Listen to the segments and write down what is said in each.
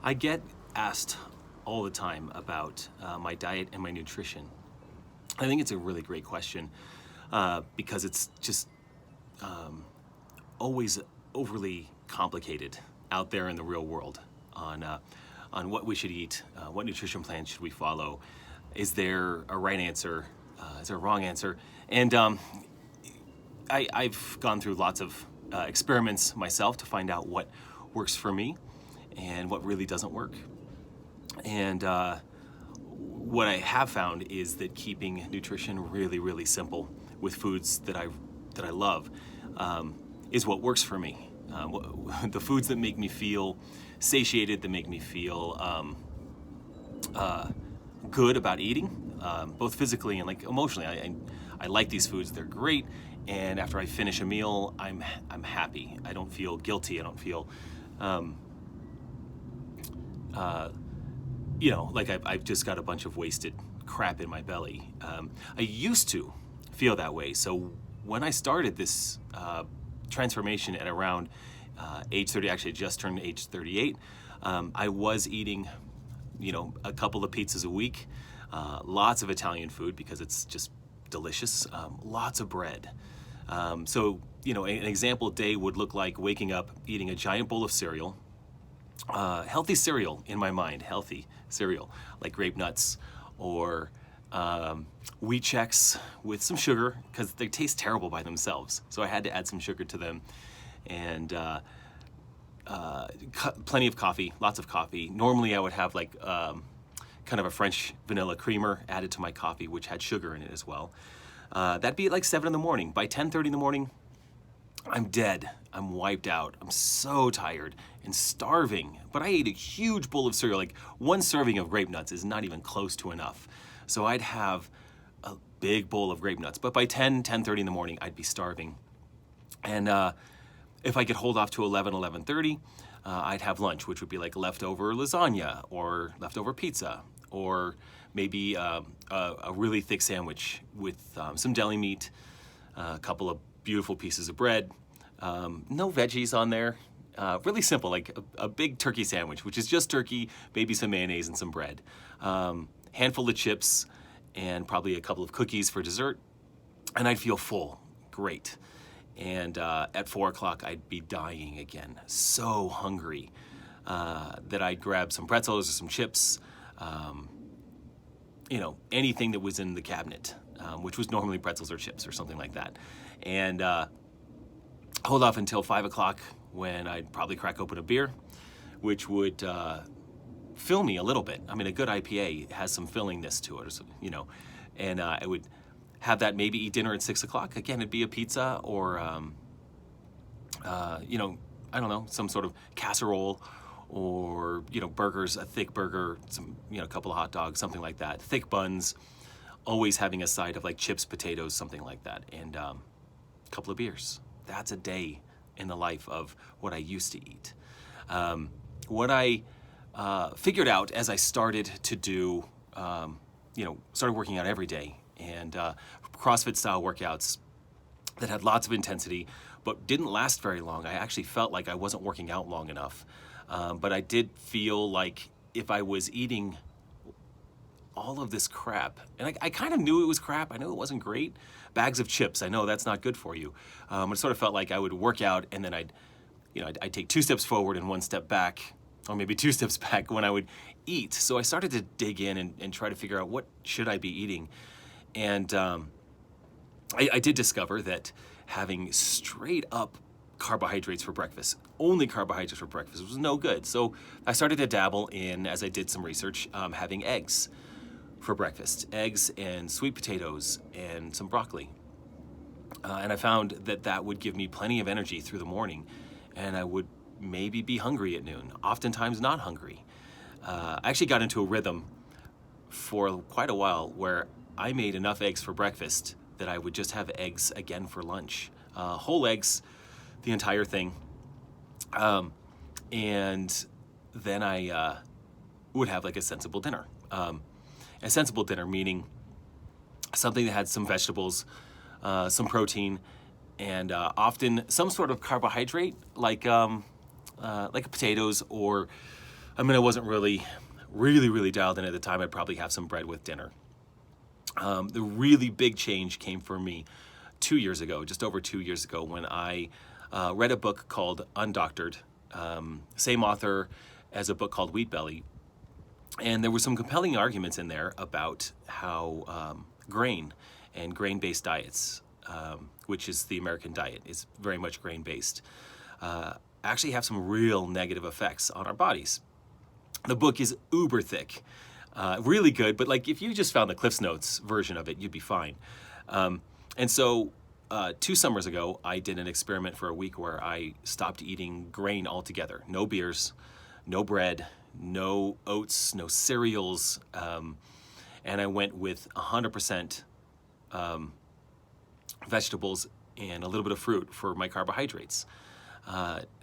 I get asked all the time about my diet and my nutrition. I think it's a really great question because it's just always overly complicated out there in the real world on what we should eat, what nutrition plan should we follow. Is there a right answer? Is there a wrong answer? And I've gone through lots of experiments myself to find out what works for me and what really doesn't work. And what I have found is that keeping nutrition really, really simple with foods that I love is what works for me. The foods that make me feel satiated, that make me feel good about eating, both physically and like emotionally. I like these foods; they're great. And after I finish a meal, I'm happy. I don't feel guilty. I don't feel like I've just got a bunch of wasted crap in my belly. I used to feel that way. So when I started this transformation at around age 30, actually I just turned age 38, I was eating, a couple of pizzas a week, lots of Italian food because it's just delicious, lots of bread. So, an example day would look like waking up, eating a giant bowl of cereal, healthy cereal in my mind, healthy cereal, like grape nuts or wheat checks with some sugar because they taste terrible by themselves. So I had to add some sugar to them, and plenty of coffee, lots of coffee. Normally I would have like kind of a French vanilla creamer added to my coffee, which had sugar in it as well. That'd be at like 7 in the morning. By 10:30 in the morning, I'm dead. I'm wiped out. I'm so tired and starving. But I ate a huge bowl of cereal. Like one serving of grape nuts is not even close to enough. So I'd have a big bowl of grape nuts. But by 10:30 in the morning, I'd be starving. And if I could hold off to 11:30, I'd have lunch, which would be like leftover lasagna or leftover pizza, or maybe a really thick sandwich with some deli meat, a couple of beautiful pieces of bread, no veggies on there. Really simple, like a big turkey sandwich, which is just turkey, maybe some mayonnaise and some bread. Handful of chips and probably a couple of cookies for dessert. And I'd feel full, great. And at 4 o'clock, I'd be dying again, so hungry that I'd grab some pretzels or some chips, anything that was in the cabinet, which was normally pretzels or chips or something like that. And hold off until 5 o'clock when I'd probably crack open a beer, which would fill me a little bit. I mean, a good IPA has some fillingness to it, and I would have that, maybe eat dinner at 6 o'clock. Again, it'd be a pizza or, I don't know, some sort of casserole or, burgers, a thick burger, some, a couple of hot dogs, something like that. Thick buns, always having a side of like chips, potatoes, something like that, and a couple of beers. That's a day in the life of what I used to eat. What I figured out as I started to do, started working out every day, and CrossFit style workouts that had lots of intensity but didn't last very long. I actually felt like I wasn't working out long enough. But I did feel like if I was eating all of this crap, and I kind of knew it was crap, I knew it wasn't great. Bags of chips, I know that's not good for you. It sort of felt like I would work out and then I'd take 2 steps forward and 1 step back, or maybe 2 steps back when I would eat. So I started to dig in and try to figure out what should I be eating. And I did discover that having straight up carbohydrates for breakfast, only carbohydrates for breakfast, was no good. So I started to dabble in, as I did some research, having eggs for breakfast, eggs and sweet potatoes and some broccoli. And I found that would give me plenty of energy through the morning, and I would maybe be hungry at noon, oftentimes not hungry. I actually got into a rhythm for quite a while where I made enough eggs for breakfast that I would just have eggs again for lunch. Whole eggs, the entire thing. And then I would have like a sensible dinner. A sensible dinner meaning something that had some vegetables, some protein, and often some sort of carbohydrate like potatoes or I mean, I wasn't really dialed in at the time. I'd probably have some bread with dinner. The really big change came for me 2 years ago, just over 2 years ago, when I read a book called Undoctored, same author as a book called Wheat Belly. And there were some compelling arguments in there about how grain and grain-based diets, which is the American diet, is very much grain-based, actually have some real negative effects on our bodies. The book is uber thick, really good, but like if you just found the Cliff's Notes version of it, you'd be fine. And so 2 summers ago, I did an experiment for a week where I stopped eating grain altogether. No beers, no bread, no oats, no cereals, and I went with 100% vegetables and a little bit of fruit for my carbohydrates.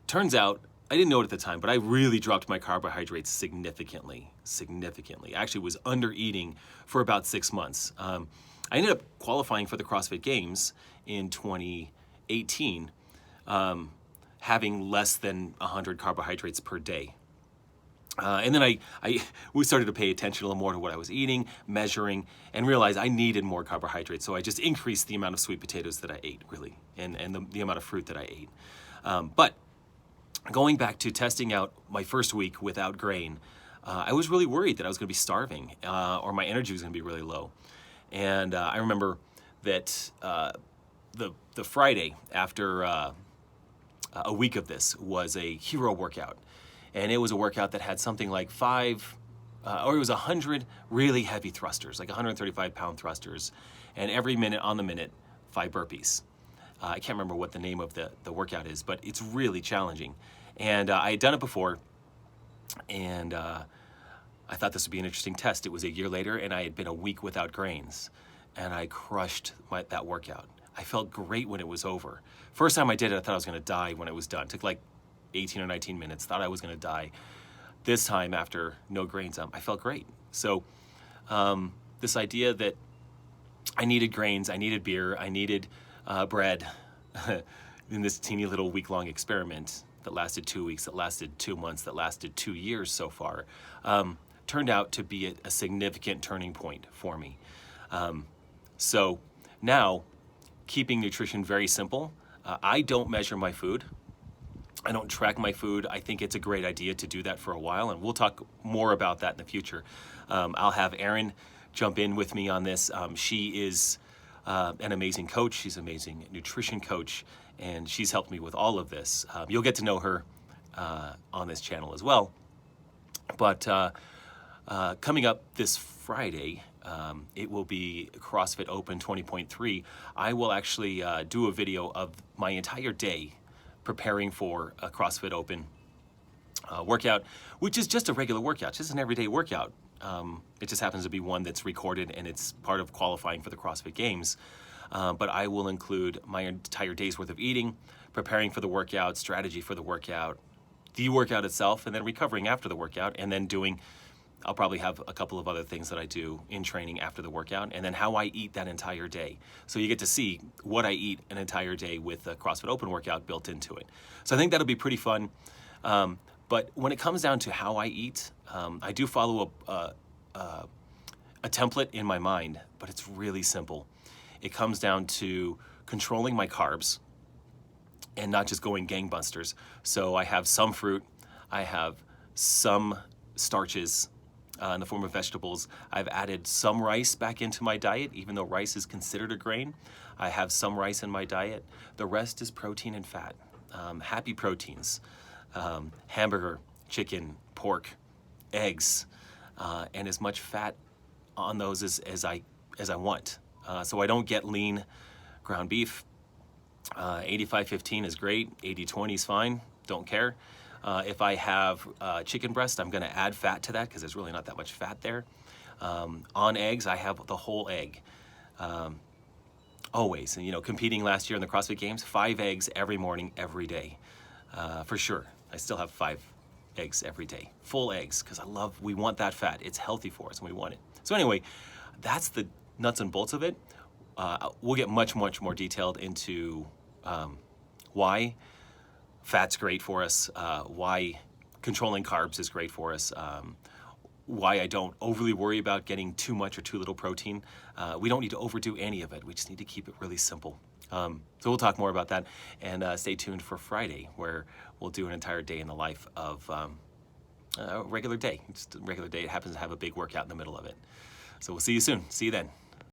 Turns out, I didn't know it at the time, but I really dropped my carbohydrates significantly. I actually was under eating for about 6 months. I ended up qualifying for the CrossFit Games in 2018, having less than 100 carbohydrates per day. And then we started to pay attention a little more to what I was eating, measuring, and realized I needed more carbohydrates. So I just increased the amount of sweet potatoes that I ate, really, and the amount of fruit that I ate. But going back to testing out my first week without grain, I was really worried that I was going to be starving or my energy was going to be really low. And I remember that the Friday after a week of this was a hero workout. And it was a workout that had something like 100 really heavy thrusters, like 135-pound thrusters, and every minute on the minute, 5 burpees. I can't remember what the name of the workout is, but it's really challenging. And I had done it before, and I thought this would be an interesting test. It was a year later, and I had been a week without grains, and I crushed that workout. I felt great when it was over. First time I did it, I thought I was going to die when it was done. It took like 18 or 19 minutes, thought I was going to die. This time, after no grains, I felt great. So this idea that I needed grains, I needed beer, I needed bread in this teeny little week-long experiment that lasted 2 weeks, that lasted 2 months, that lasted 2 years so far, turned out to be a significant turning point for me. So now, keeping nutrition very simple, I don't measure my food. I don't track my food. I think it's a great idea to do that for a while, and we'll talk more about that in the future. I'll have Erin jump in with me on this. She is an amazing coach. She's an amazing nutrition coach, and she's helped me with all of this. You'll get to know her on this channel as well. But coming up this Friday, it will be CrossFit Open 20.3. I will actually do a video of my entire day preparing for a CrossFit Open workout, which is just a regular workout, just an everyday workout. It just happens to be one that's recorded and it's part of qualifying for the CrossFit Games. But I will include my entire day's worth of eating, preparing for the workout, strategy for the workout itself, and then recovering after the workout, and then I'll probably have a couple of other things that I do in training after the workout, and then how I eat that entire day. So you get to see what I eat an entire day with the CrossFit Open workout built into it. So I think that'll be pretty fun. But when it comes down to how I eat, I do follow a template in my mind, but it's really simple. It comes down to controlling my carbs and not just going gangbusters. So I have some fruit, I have some starches, in the form of vegetables. I've added some rice back into my diet, even though rice is considered a grain. I have some rice in my diet. The rest is protein and fat. Happy proteins, hamburger, chicken, pork, eggs, and as much fat on those as I want. So I don't get lean ground beef. 85-15 is great. 80-20 is fine. Don't care. If I have chicken breast, I'm going to add fat to that because there's really not that much fat there. On eggs, I have the whole egg. Always. And, competing last year in the CrossFit Games, 5 eggs every morning, every day. For sure. I still have 5 eggs every day. Full eggs, because we want that fat. It's healthy for us and we want it. So anyway, that's the nuts and bolts of it. We'll get much, much more detailed into why fat's great for us, why controlling carbs is great for us. Why I don't overly worry about getting too much or too little protein. We don't need to overdo any of it. We just need to keep it really simple. So we'll talk more about that, and stay tuned for Friday, where we'll do an entire day in the life of a regular day. Just a regular day. It happens to have a big workout in the middle of it. So we'll see you soon. See you then.